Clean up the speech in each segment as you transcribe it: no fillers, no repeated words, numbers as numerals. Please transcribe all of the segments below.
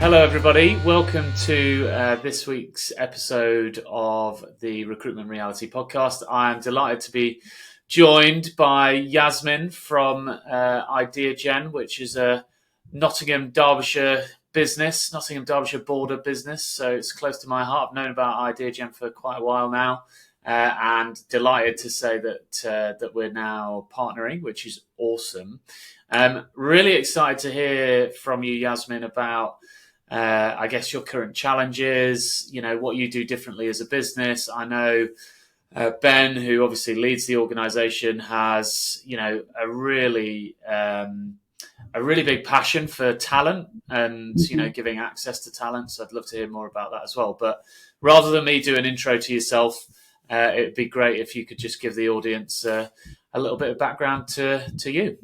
Hello, everybody. Welcome to this week's episode of the Recruitment Reality Podcast. I am delighted to be joined by Yasmin from Ideagen, which is a Nottingham, Derbyshire business, Nottingham, Derbyshire border business. So it's close to my heart. I've known about Ideagen for quite a while now, and delighted to say that we're now partnering, which is awesome. Really excited to hear from you, Yasmin, about I guess your current challenges, what you do differently as a business. I know Ben, who obviously leads the organisation, has, a really big passion for talent and, giving access to talent. So I'd love to hear more about that as well. But rather than me do an intro to yourself, it'd be great if you could just give the audience a little bit of background to you.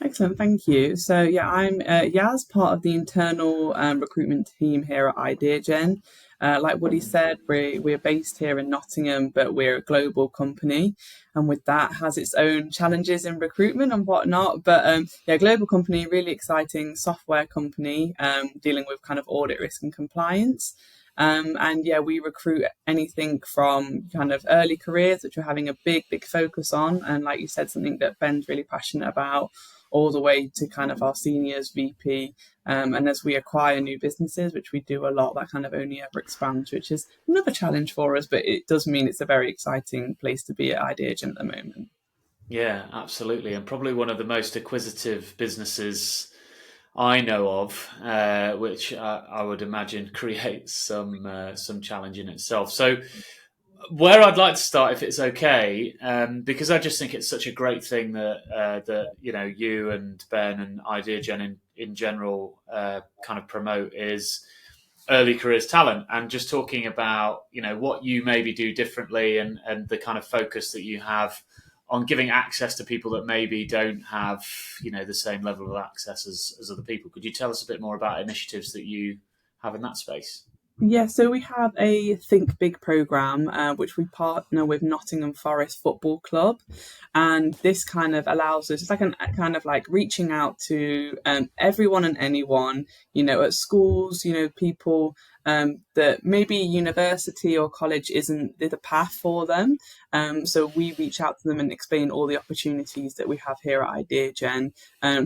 Excellent, thank you. So I'm Yaz, part of the internal recruitment team here at Ideagen. Like Woody said, we're based here in Nottingham, but we're a global company, and with that has its own challenges in recruitment and whatnot. But global company, really exciting software company, dealing with kind of audit risk and compliance. We recruit anything from kind of early careers, which we're having a big focus on. And like you said, something that Ben's really passionate about, all the way to kind of our seniors, VP. And as we acquire new businesses, which we do a lot, that kind of only ever expands, which is another challenge for us. But it does mean it's a very exciting place to be at Ideagen at the moment. Yeah, absolutely. And probably one of the most acquisitive businesses I know of, which I would imagine creates some challenge in itself. So where I'd like to start, if it's okay, because I just think it's such a great thing that you and Ben and Ideagen in general kind of promote is early careers talent, and just talking about what you maybe do differently and the kind of focus that you have on giving access to people that maybe don't have, the same level of access as other people. Could you tell us a bit more about initiatives that you have in that space? Yeah, so we have a Think Big programme, which we partner with Nottingham Forest Football Club. And this kind of allows us, it's like kind of like reaching out to everyone and anyone, at schools, people that maybe university or college isn't the path for them. So we reach out to them and explain all the opportunities that we have here at Ideagen,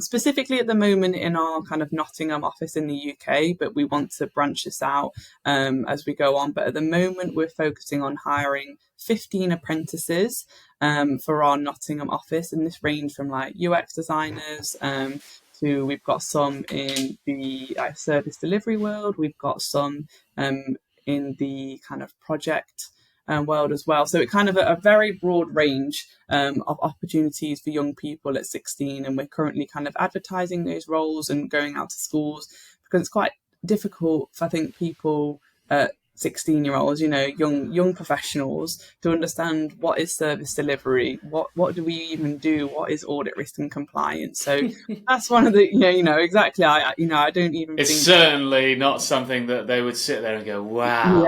specifically at the moment in our kind of Nottingham office in the UK, but we want to branch this out as we go on. But at the moment, we're focusing on hiring 15 apprentices for our Nottingham office, and this range from like UX designers to we've got some in the service delivery world, we've got some in the kind of project world as well. So it's kind of a very broad range of opportunities for young people at 16, and we're currently kind of advertising those roles and going out to schools because it's quite difficult for, I think, people 16-year-olds, young professionals, to understand what is service delivery, what do we even do, what is audit risk and compliance. So that's one of the, exactly. I don't even. It's certainly not something that they would sit there and go, "Wow,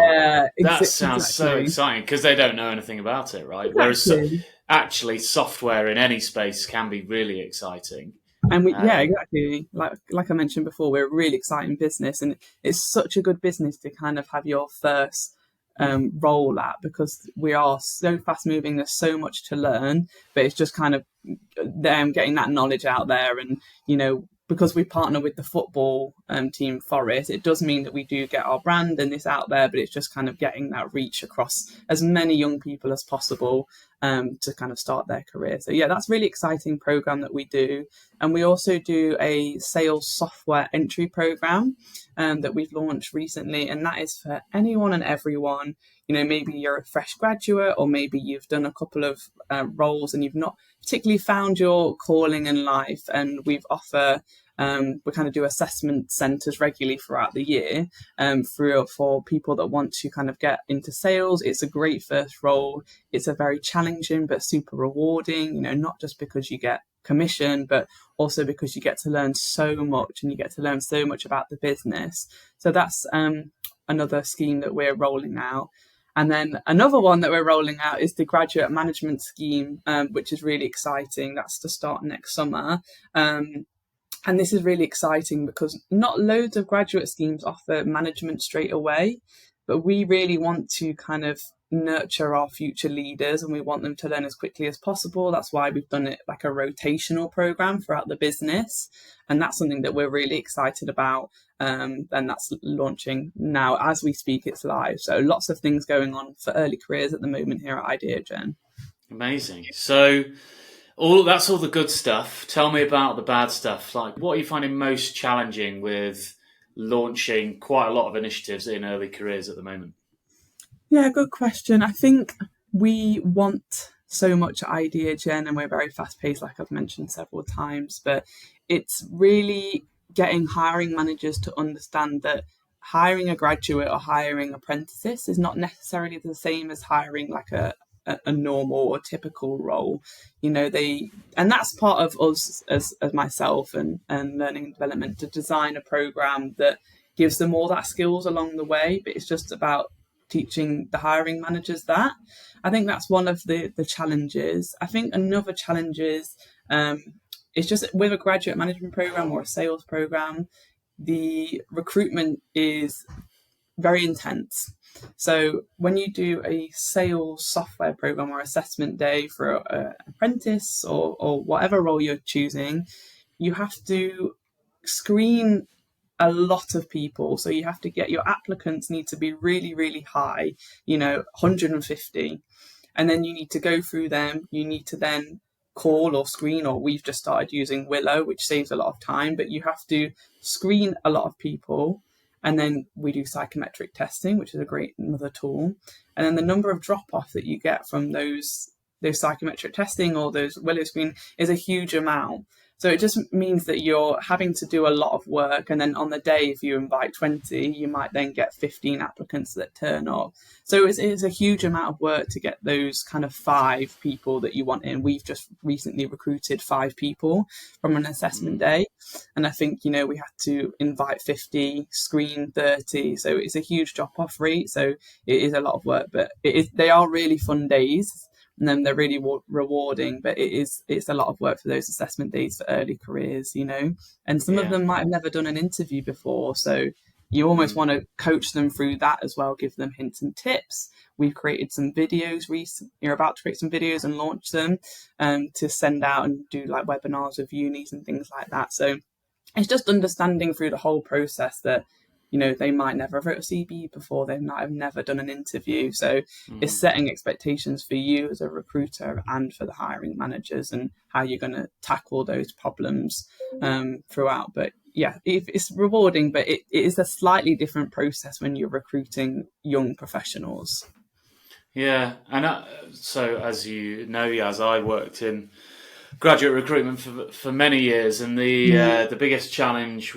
that sounds so exciting," because they don't know anything about it, right? Exactly. Whereas actually, software in any space can be really exciting. And exactly. Like I mentioned before, we're a really exciting business, and it's such a good business to kind of have your first role at, because we are so fast moving. There's so much to learn, but it's just kind of them getting that knowledge out there. And, because we partner with the football team Forest, it does mean that we do get our brand and this out there, but it's just kind of getting that reach across as many young people as possible to kind of start their career. So that's a really exciting program that we do. And we also do a sales software entry program that we've launched recently, and that is for anyone and everyone. Maybe you're a fresh graduate, or maybe you've done a couple of roles and you've not particularly found your calling in life. And we kind of do assessment centres regularly throughout the year for people that want to kind of get into sales. It's a great first role. It's a very challenging but super rewarding, not just because you get commission, but also because you get to learn so much, and you get to learn so much about the business. So that's another scheme that we're rolling out. And then another one that we're rolling out is the graduate management scheme, which is really exciting. That's to start next summer. And this is really exciting because not loads of graduate schemes offer management straight away, but we really want to kind of nurture our future leaders and we want them to learn as quickly as possible. That's why we've done it like a rotational program throughout the business. And that's something that we're really excited about. And that's launching now as we speak, it's live. So lots of things going on for early careers at the moment here at Ideagen. Amazing. So that's all the good stuff. Tell me about the bad stuff. Like, what are you finding most challenging with launching quite a lot of initiatives in early careers at the moment? Yeah, good question. I think we want so much at Ideagen and we're very fast paced, like I've mentioned several times, but it's really getting hiring managers to understand that hiring a graduate or hiring apprentices is not necessarily the same as hiring like a normal or typical role. And that's part of us as myself and learning and development to design a program that gives them all that skills along the way, but it's just about teaching the hiring managers that. I think that's one of the challenges. I think another challenge is it's just with a graduate management program or a sales program, the recruitment is very intense. So when you do a sales software program or assessment day for an apprentice or whatever role you're choosing, you have to screen a lot of people. So you have to get your applicants need to be really, really high, 150. And then you need to go through them. You need to then call or screen, or we've just started using Willo, which saves a lot of time, but you have to screen a lot of people. And then we do psychometric testing, which is a great another tool. And then the number of drop-off that you get from those psychometric testing or those Willo screen is a huge amount. So it just means that you're having to do a lot of work. And then on the day, if you invite 20, you might then get 15 applicants that turn up. So it's a huge amount of work to get those kind of 5 people that you want in. We've just recently recruited 5 people from an assessment day. And I think, we had to invite 50, screen 30. So it's a huge drop-off rate. So it is a lot of work, but they are really fun days. And then they're really rewarding, but it's a lot of work for those assessment days for early careers, and some of them might have never done an interview before. So you almost want to coach them through that as well, give them hints and tips. We've created some videos you're about to create some videos and launch them to send out and do like webinars with unis and things like that. So it's just understanding through the whole process that they might never have wrote a CV before, they might have never done an interview. So it's setting expectations for you as a recruiter and for the hiring managers and how you're going to tackle those problems throughout. But yeah, it's rewarding, but it is a slightly different process when you're recruiting young professionals. Yeah, and so as you know, Yaz, I worked in graduate recruitment for many years, and the biggest challenge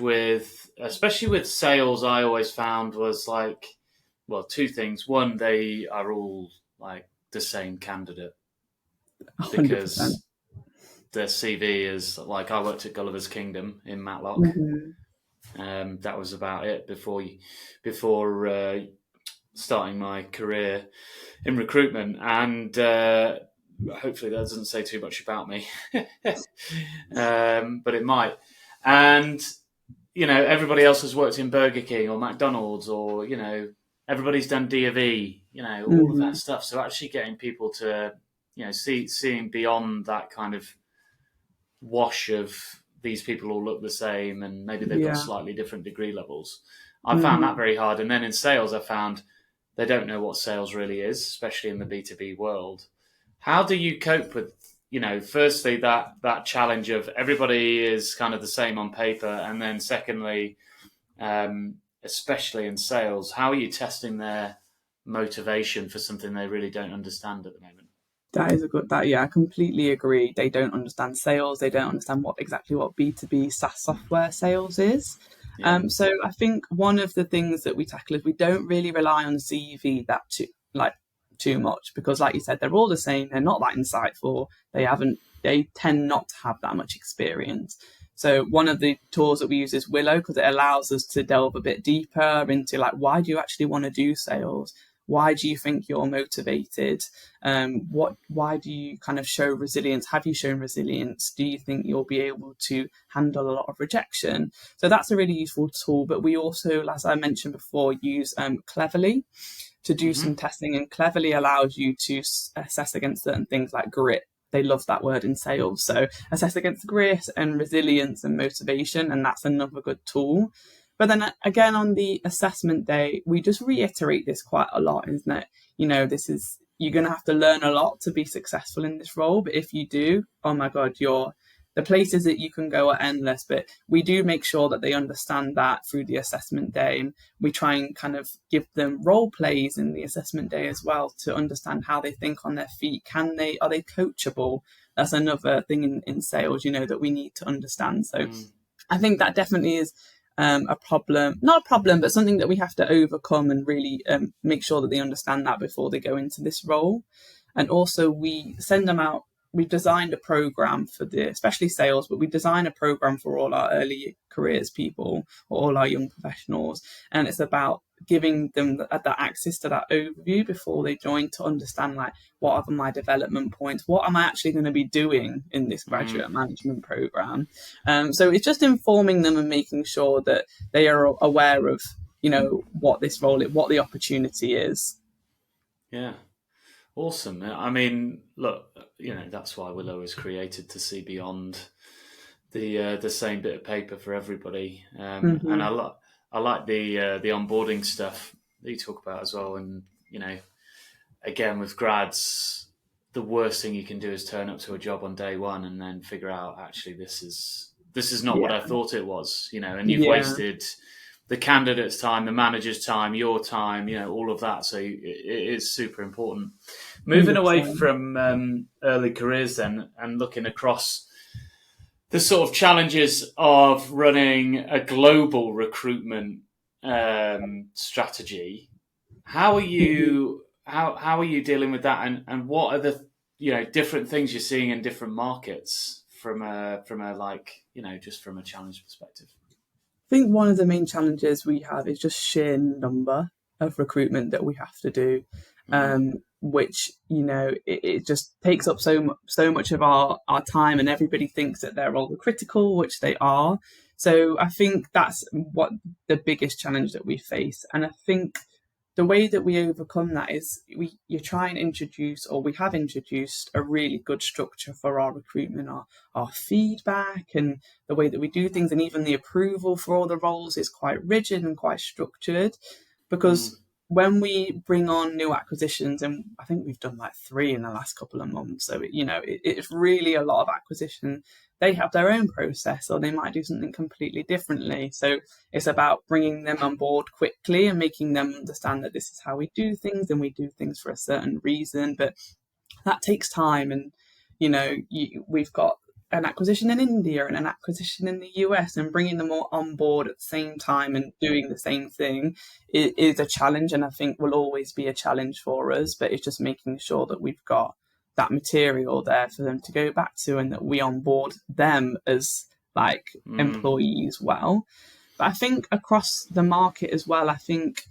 especially with sales, I always found was 2 things. One, they are all like the same candidate because 100%. their CV is like, I worked at Gulliver's Kingdom in Matlock. That was about it before starting my career in recruitment, and hopefully that doesn't say too much about me, but it might. And everybody else has worked in Burger King or McDonald's, or everybody's done D&V, all of that stuff. So actually getting people to seeing beyond that kind of wash of these people all look the same and maybe they've got slightly different degree levels. I found that very hard. And then in sales, I found they don't know what sales really is, especially in the B2B world. How do you cope with, firstly, that challenge of everybody is kind of the same on paper, and then secondly, especially in sales, how are you testing their motivation for something they really don't understand at the moment? That is I completely agree. They don't understand sales. They don't understand what B2B SaaS software sales is. Yeah. So I think one of the things that we tackle is we don't really rely on CV too much, because like you said, they're all the same. They're not that insightful. They tend not to have that much experience. So one of the tools that we use is Willo, because it allows us to delve a bit deeper into why do you actually want to do sales? why do you think you're motivated? Why do you kind of show resilience? Have you shown resilience? Do you think you'll be able to handle a lot of rejection? So that's a really useful tool. But we also, as I mentioned before, use Cleverly to do some testing, and Cleverly allows you to assess against certain things like grit. They love that word in sales. So assess against grit and resilience and motivation, and that's another good tool. But then again, on the assessment day, we just reiterate this quite a lot, isn't it? You're going to have to learn a lot to be successful in this role. But if you do, oh my God, the places that you can go are endless. But we do make sure that they understand that through the assessment day. And we try and kind of give them role plays in the assessment day as well to understand how they think on their feet. Are they coachable? That's another thing in sales, that we need to understand. So I think that definitely is not a problem, but something that we have to overcome and really make sure that they understand that before they go into this role. And also we send them out. We've designed a program especially sales, but we design a program for all our early careers people or all our young professionals. And it's about giving them that access to that overview before they join, to understand like, what are my development points? What am I actually going to be doing in this graduate management program? So it's just informing them and making sure that they are aware of, what this role is, what the opportunity is. Yeah. Awesome. I mean, look, that's why Willo was created, to see beyond the same bit of paper for everybody. And I like the onboarding stuff that you talk about as well. And again, with grads, the worst thing you can do is turn up to a job on day one and then figure out, actually, this is not what I thought it was. And you've wasted the candidate's time, the manager's time, your time, all of that. So it is super important. Moving away from early careers then, and looking across the sort of challenges of running a global recruitment strategy, how are you dealing with that, and what are the different things you're seeing in different markets from a just from a challenge perspective? I think one of the main challenges we have is just sheer number of recruitment that we have to do, which, it just takes up so much of our time, and everybody thinks that they're all critical, which they are. So I think that's what the biggest challenge that we face. And I think the way that we overcome that is we have introduced a really good structure for our recruitment, our feedback and the way that we do things, and even the approval for all the roles is quite rigid and quite structured, because when we bring on new acquisitions, and I think we've done like 3 in the last couple of months, so it's really a lot of acquisition. They have their own process, or they might do something completely differently. So it's about bringing them on board quickly and making them understand that this is how we do things, and we do things for a certain reason. But that takes time, and we've got an acquisition in India and an acquisition in the US, and bringing them all on board at the same time and doing the same thing is a challenge, and I think will always be a challenge for us. But it's just making sure that we've got that material there for them to go back to, and that we onboard them as employees well. But I think across the market as well, I think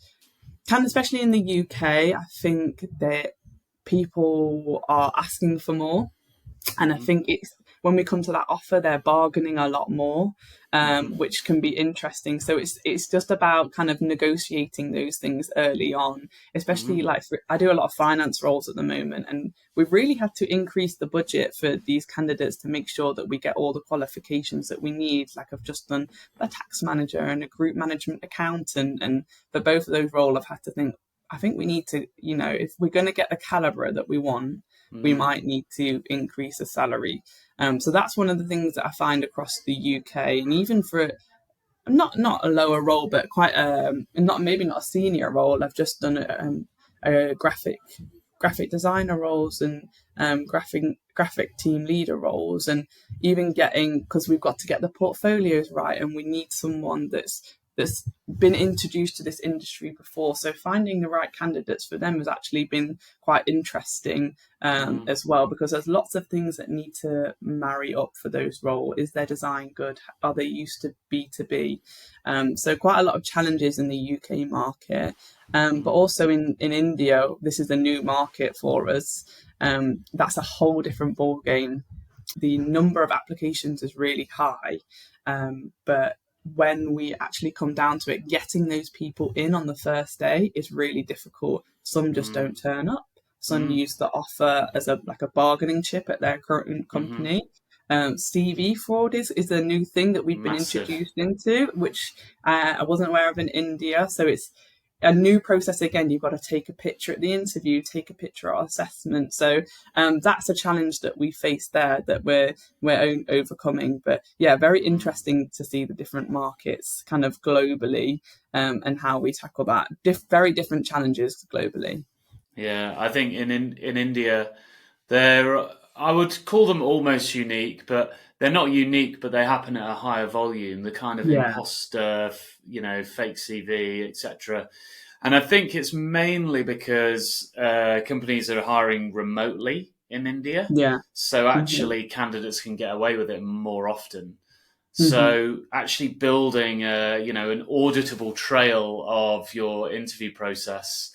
especially in the UK, I think that people are asking for more. And I think it's when we come to that offer, they're bargaining a lot more, which can be interesting. So it's just about kind of negotiating those things early on, especially I do a lot of finance roles at the moment, and we've really had to increase the budget for these candidates to make sure that we get all the qualifications that we need. Like I've just done a tax manager and a group management accountant, and for both of those roles, I've had to think, I think we need to, if we're going to get the calibre that we want, we might need to increase the salary. So that's one of the things that I find across the UK, and even for not a lower role, but quite not a senior role. I've just done a graphic designer roles and graphic team leader roles, and even because we've got to get the portfolios right, and we need someone that's that's been introduced to this industry before. So finding the right candidates for them has actually been quite interesting as well, because there's lots of things that need to marry up for those roles. Is their design good? Are they used to B2B? So quite a lot of challenges in the UK market. But also in India, this is a new market for us. That's a whole different ball game. The number of applications is really high, but when we actually come down to it, getting those people in on the first day is really difficult. Some just don't turn up. Some use the offer as a bargaining chip at their current company. CV fraud is a new thing that we've been introduced into, which I wasn't aware of in India. So it's a new process. Again, you've got to take a picture at the interview, take a picture at assessment. So that's a challenge that we face there that we're overcoming. But yeah, very interesting to see the different markets kind of globally and how we tackle that. Very different challenges globally. Yeah, I think in India, I would call them almost unique, but they're not unique, but they happen at a higher volume, the kind of imposter, fake CV, etc. And I think it's mainly because companies are hiring remotely in India. Yeah. So actually candidates can get away with it more often. So actually building an auditable trail of your interview process,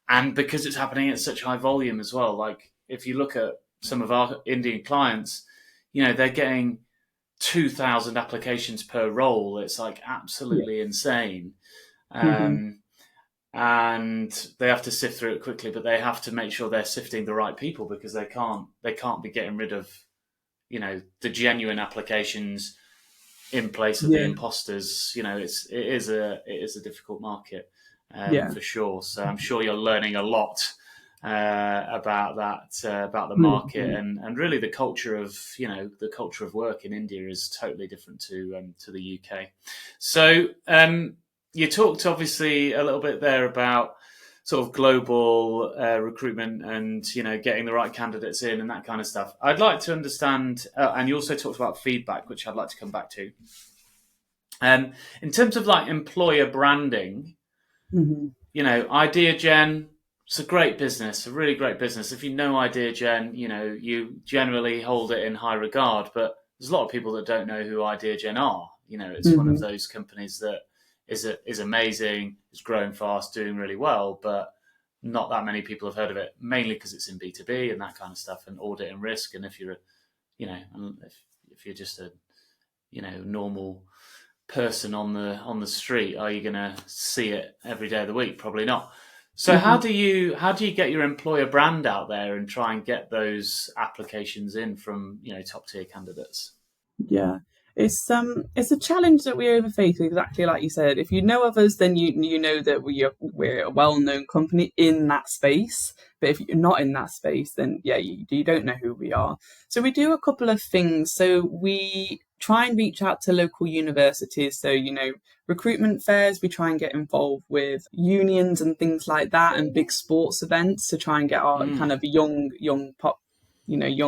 and because it's happening at such high volume as well, like if you look at some of our Indian clients, they're getting 2,000 applications per role. It's like absolutely insane. And they have to sift through it quickly, but they have to make sure they're sifting the right people, because they can't be getting rid of, the genuine applications in place of the imposters. It is a difficult market for sure. So I'm sure you're learning a lot about that, about the market, and really the culture of work in India is totally different to the UK. So you talked obviously a little bit there about sort of global recruitment and getting the right candidates in and that kind of stuff. I'd like to understand, and you also talked about feedback, which I'd like to come back to. In terms of like employer branding, Ideagen, it's a great business, a really great business. If you know Ideagen, you generally hold it in high regard, but there's a lot of people that don't know who Ideagen are. It's one of those companies that is amazing, is growing fast, doing really well, but not that many people have heard of it, mainly because it's in B2B and that kind of stuff, and audit and risk. And if you're if you're just a normal person on the street, are you going to see it every day of the week? Probably not. So how do you get your employer brand out there and try and get those applications in from top tier candidates? Yeah, it's a challenge that we overface, exactly like you said. If you know of us, then you know that we're a well-known company in that space. But if you're not in that space, then you don't know who we are. So we do a couple of things. So we try and reach out to local universities. So recruitment fairs, we try and get involved with unions and things like that, and big sports events to try and get our kind of young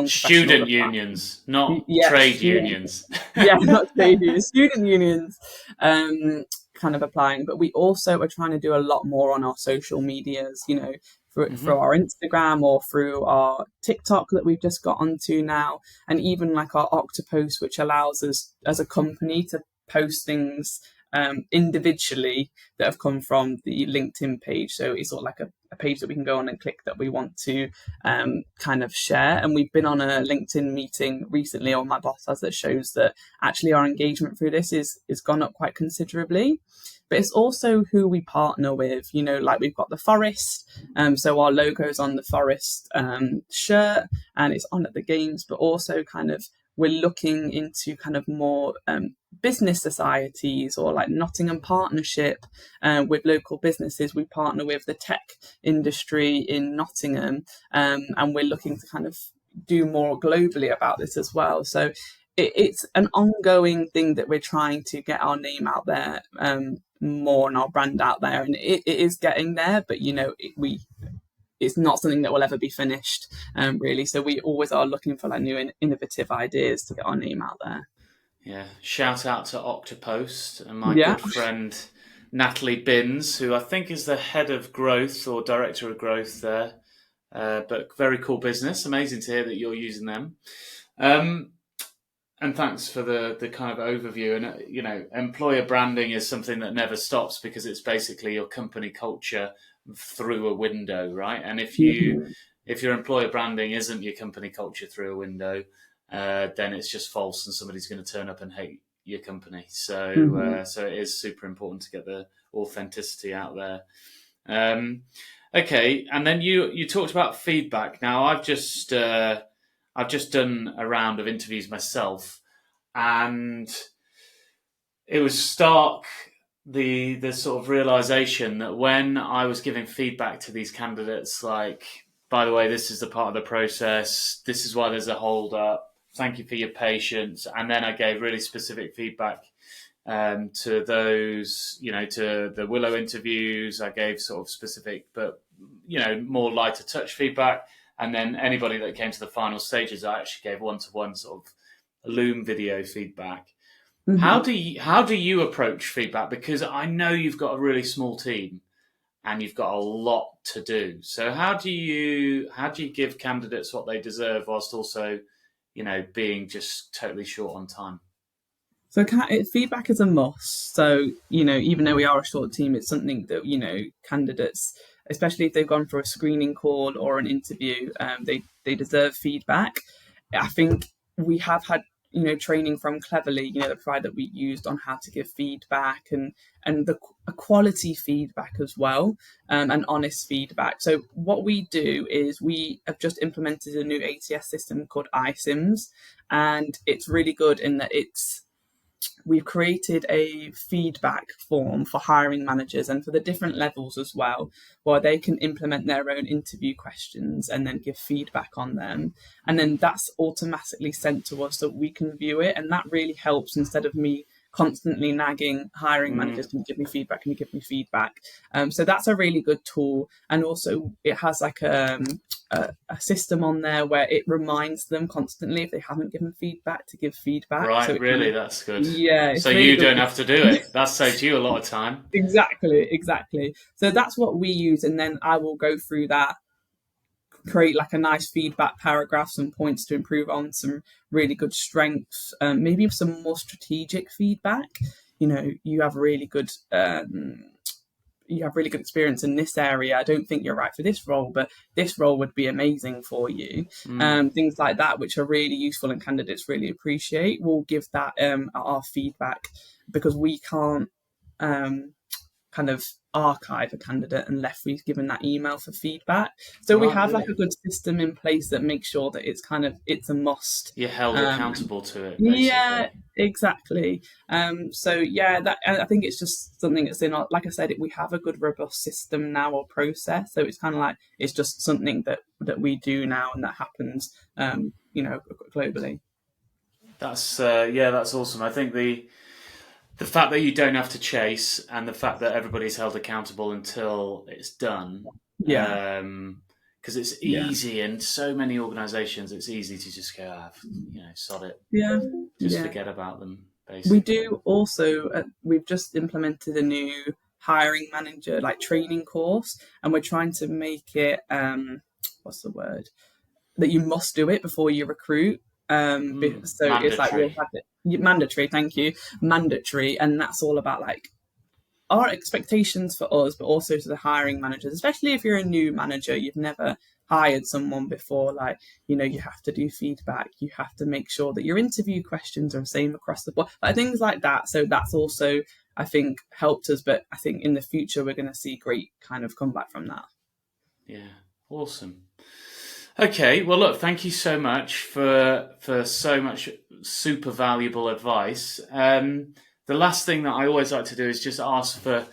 student unions, not trade unions. Not trade unions, student unions, kind of applying. But we also are trying to do a lot more on our social medias, through our Instagram or through our TikTok that we've just got onto now, and even like our Octopus, which allows us as a company to post things individually that have come from the LinkedIn page. So it's sort of like a page that we can go on and click that we want to kind of share. And we've been on a LinkedIn meeting recently, or my boss has, that shows that actually our engagement through this is gone up quite considerably. But it's also who we partner with, like we've got the Forest. So our logo's on the Forest shirt, and it's on at the games, but also kind of we're looking into kind of more business societies, or like Nottingham partnership with local businesses. We partner with the tech industry in Nottingham, and we're looking to kind of do more globally about this as well. So it's an ongoing thing that we're trying to get our name out there more, and our brand out there, and it is getting there, but it's not something that will ever be finished, really. So we always are looking for like new innovative ideas to get our name out there. Yeah, shout out to Octopost and my good friend Natalie Binns, who I think is the head of growth or director of growth there. But very cool business. Amazing to hear that you're using them. And thanks for the kind of overview. And, employer branding is something that never stops because it's basically your company culture through a window, right? And if your employer branding isn't your company culture through a window, then it's just false and somebody's going to turn up and hate your company. So so it is super important to get the authenticity out there. Okay, and then you talked about feedback. Now I've just done a round of interviews myself, and it was stark the sort of realization that when I was giving feedback to these candidates, like, by the way, this is the part of the process, this is why there's a hold up, thank you for your patience, and then I gave really specific feedback to those, to the Willo interviews. I gave sort of specific, but more lighter touch feedback. And then anybody that came to the final stages, I actually gave one-to-one sort of Loom video feedback. How do you approach feedback? Because I know you've got a really small team and you've got a lot to do. So how do you give candidates what they deserve whilst also, being just totally short on time? So feedback is a must. So, even though we are a short team, it's something that, candidates, especially if they've gone for a screening call or an interview, they deserve feedback. I think we have had, training from Cleverly, the provider that we used on how to give feedback and a quality feedback as well, and honest feedback. So what we do is we have just implemented a new ATS system called iSIMS, and it's really good in that we've created a feedback form for hiring managers and for the different levels as well, where they can implement their own interview questions and then give feedback on them. And then that's automatically sent to us so we can view it. And that really helps instead of me constantly nagging hiring managers, can you give me feedback? Can you give me feedback? So that's a really good tool. And also it has like a system on there where it reminds them constantly if they haven't given feedback to give feedback. Right, so really, that's good. Yeah. So really you don't have to do it. That saves you a lot of time. Exactly. So that's what we use, and then I will go through that, create like a nice feedback paragraph, some points to improve on, some really good strengths, maybe some more strategic feedback. You have really good experience in this area. I don't think you're right for this role, but this role would be amazing for you. Things like that, which are really useful and candidates really appreciate. We'll give that our feedback, because we can't kind of archive a candidate unless we've given that email for feedback. So we have like a good system in place that makes sure that it's a must. You're held accountable to it, basically. Yeah, exactly. So yeah, that, I think it's just something that's in our, like I said, we have a good robust system now or process. So it's kind of like, it's just something that we do now and that happens, globally. That's awesome. I think the fact that you don't have to chase and the fact that everybody's held accountable until it's done. Yeah. Because it's easy in so many organisations, it's easy to just go, sod it. Yeah. Just forget about them, basically. We do also, we've just implemented a new hiring manager training course, and we're trying to make it, what's the word? That you must do it before you recruit. So mandatory. It's like, we'll have it mandatory. Thank you. Mandatory. And that's all about our expectations for us, but also to the hiring managers, especially if you're a new manager, you've never hired someone before, you have to do feedback, you have to make sure that your interview questions are the same across the board, things like that. So that's also, I think, helped us, but I think in the future we're going to see great kind of comeback from that. Yeah, awesome. Okay, well, look, thank you so much for so much super valuable advice. The last thing that I always like to do is just ask for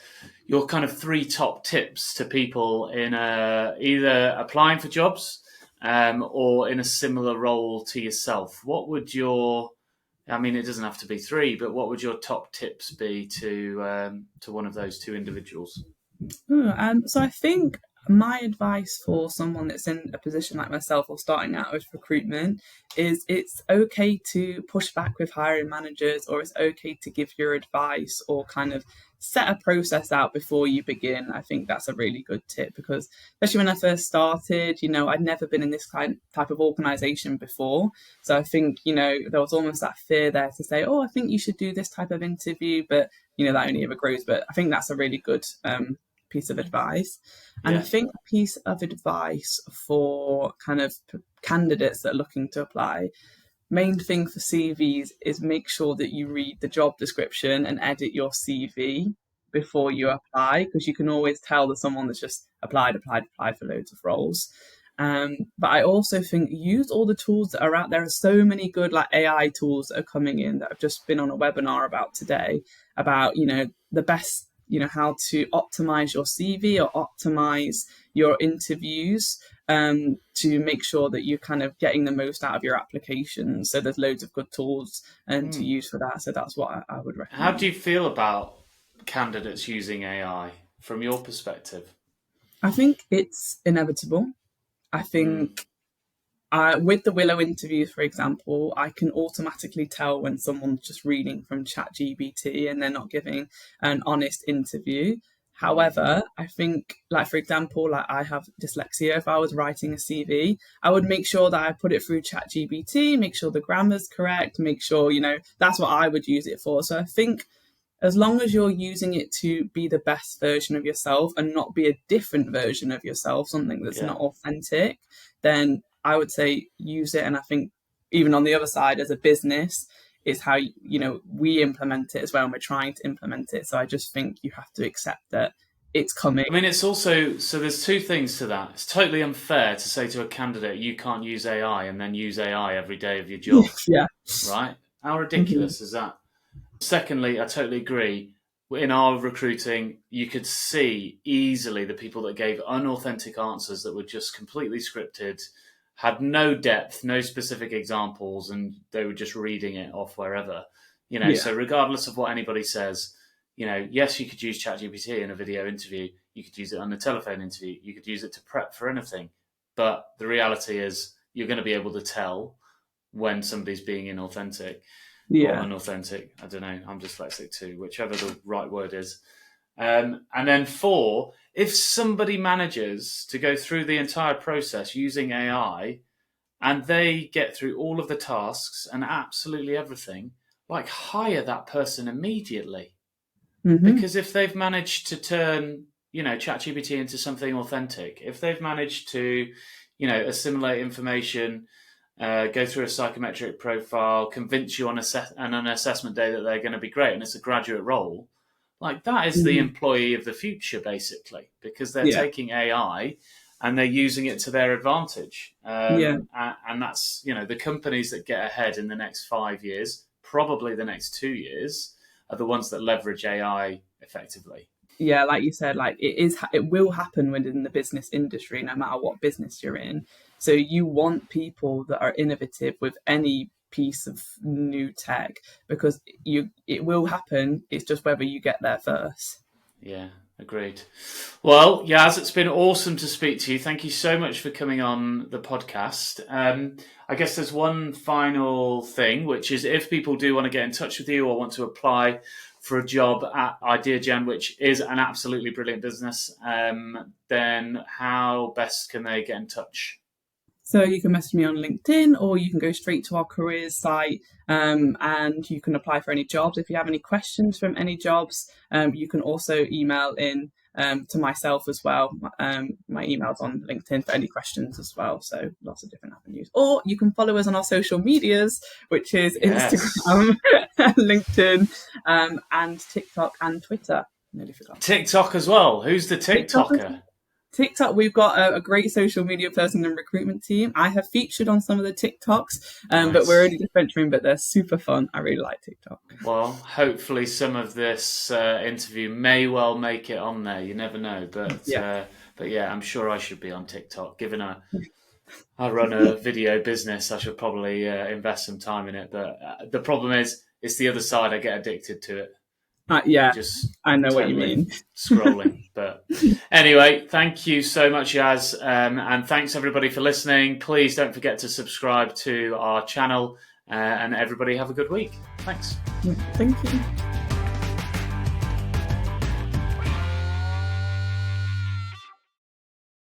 your kind of 3 top tips to people in either applying for jobs or in a similar role to yourself. What would it doesn't have to be 3, but what would your top tips be to one of those 2 individuals? So I think my advice for someone that's in a position like myself or starting out with recruitment is it's okay to push back with hiring managers, or it's okay to give your advice or kind of set a process out before you begin. I think that's a really good tip, because especially when I first started, I'd never been in this type of organization before. So I think, there was almost that fear there to say, oh, I think you should do this type of interview, but that only ever grows. But I think that's a really good piece of advice. And I think a piece of advice for kind of candidates that are looking to apply, main thing for CVs is make sure that you read the job description and edit your CV before you apply, because you can always tell that someone that's just applied for loads of roles. But I also think use all the tools that are out there. There are so many good AI tools that are coming in that I've just been on a webinar about today about, the best, how to optimize your CV or optimize your interviews to make sure that you're kind of getting the most out of your applications. So there's loads of good tools to use for that. So that's what I would recommend. How do you feel about candidates using AI from your perspective? I think it's inevitable. I think with the Willo interviews, for example, I can automatically tell when someone's just reading from ChatGPT and they're not giving an honest interview. However, I think, for example, I have dyslexia. If I was writing a CV, I would make sure that I put it through ChatGPT, make sure the grammar's correct, make sure, that's what I would use it for. So I think as long as you're using it to be the best version of yourself and not be a different version of yourself, something that's not authentic, then I would say use it. And I think even on the other side, as a business, is how, we implement it as well. And we're trying to implement it. So I just think you have to accept that it's coming. I mean, it's also, so there's two things to that. It's totally unfair to say to a candidate, you can't use AI and then use AI every day of your job. Yeah. Right? How ridiculous is that? Secondly, I totally agree. In our recruiting, you could see easily the people that gave unauthentic answers that were just completely scripted, had no depth, no specific examples, and they were just reading it off wherever. So regardless of what anybody says, yes, you could use ChatGPT in a video interview. You could use it on a telephone interview. You could use it to prep for anything. But the reality is you're going to be able to tell when somebody's being inauthentic. Or unauthentic. I don't know. I'm dyslexic too, whichever the right word is. And then 4, if somebody manages to go through the entire process using AI and they get through all of the tasks and absolutely everything, hire that person immediately. Because if they've managed to turn, ChatGPT into something authentic, if they've managed to, assimilate information, go through a psychometric profile, convince you on an assessment day that they're going to be great, and it's a graduate role, that is the employee of the future, basically, because they're taking AI and they're using it to their advantage. And that's, the companies that get ahead in the next 5 years, probably the next 2 years, are the ones that leverage AI effectively. Yeah, like you said, it will happen within the business industry, no matter what business you're in. So you want people that are innovative with any piece of new tech, because it will happen. It's just whether you get there first. Yeah, agreed. Well, Yaz, it's been awesome to speak to you. Thank you so much for coming on the podcast. I guess there's one final thing, which is if people do want to get in touch with you or want to apply for a job at Ideagen, which is an absolutely brilliant business, then how best can they get in touch? So you can message me on LinkedIn, or you can go straight to our careers site and you can apply for any jobs. If you have any questions from any jobs, you can also email in to myself as well. My email's on LinkedIn for any questions as well. So lots of different avenues. Or you can follow us on our social medias, which is Instagram, LinkedIn, and TikTok and Twitter. Nearly forgot. TikTok as well. Who's the TikToker? TikTok, we've got a great social media person in the recruitment team. I have featured on some of the TikToks, but we're only just venturing, but they're super fun. I really like TikTok. Well, hopefully some of this interview may well make it on there. You never know. But yeah, I'm sure I should be on TikTok. Given I run a video business, I should probably invest some time in it. But the problem is, it's the other side. I get addicted to it. Yeah, just I know what you totally mean. scrolling. But anyway, thank you so much, Yaz, and thanks everybody for listening. Please don't forget to subscribe to our channel, and everybody have a good week. Thanks. Thank you.